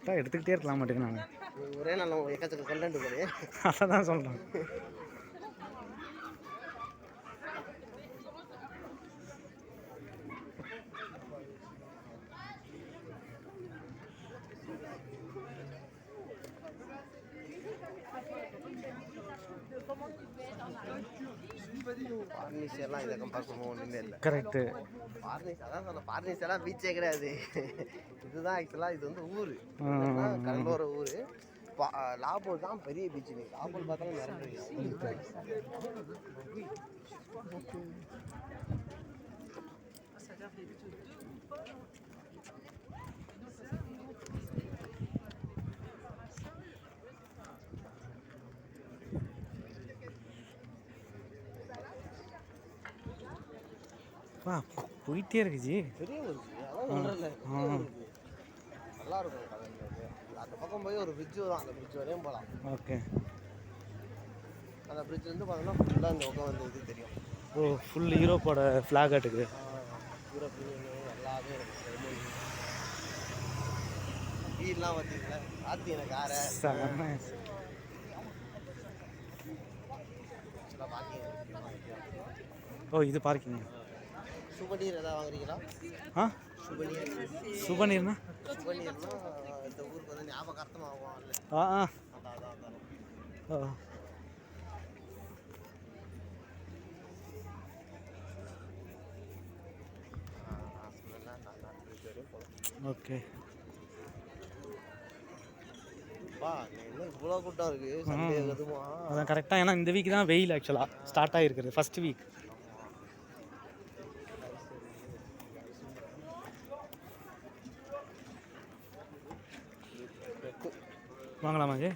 கரெக்டாக எடுத்துக்கிட்டே இருக்கலாம் மாட்டேங்க நாங்கள். ஒரே நாள் எக்கச்சக்க கண்டென்ட் போலே. அதை தான் சொல்கிறேன். பார்னிஸ் எல்லாம் இதை கம்பேர் பண்ணுவோம் ஒன்றுமே இல்லை. கரெக்டு. பார்னிஸ் அதான் சொல்ல, பார்னிஸ் எல்லாம் பீச்சே கிடையாது. இதுதான் ஆக்சுவலாக இது வந்து ஊர், கடலோர ஊர். லாபோல் தான் பெரிய பீச். நீங்கள் லாபோல் பார்த்தாலும் நிறைய வா போயிட்டே இருக்குச்சு. பெரிய ஊர், அதான் நல்லா இருக்கும். அந்த பக்கம் போய் ஒரு பிரிட்ஜ் வரும், அந்த பிரிட்ஜ் வரையும் போகலாம். ஓகே. அந்த பிரிட்ஜ் வந்து பார்த்தோம்னா ஃபுல்லாக இந்த பக்கம் வந்து இது தெரியும். ஓ, ஃபுல் யூரோப்போட ஃப்ளாக் ஆட்டுக்கு. யூரோப் எல்லாமே இருக்குது. வீடெலாம் பார்த்தீங்களா, பார்த்து எனக்கு ஆற ஓ, இது பார்க்கிங். சுபநீர் எதாவது வாங்குறீங்களா? ஆ, சுபநீர். சுபநீர்னா சுபநீர்னா இந்த ஊருக்கு வந்து ஞாபகார்த்தமாகும். ஆ ஆ அதான் ஓ. ஓகே. இவ்வளோ கூட்டம் இருக்குது சண்டே எதுவும். அதான் கரெக்டாக. ஏன்னா இந்த வீக் தான் வெயில் ஆக்சுவலாக ஸ்டார்ட் ஆகிருக்குது, ஃபஸ்ட் வீக். வாங்கலாமா ஜி?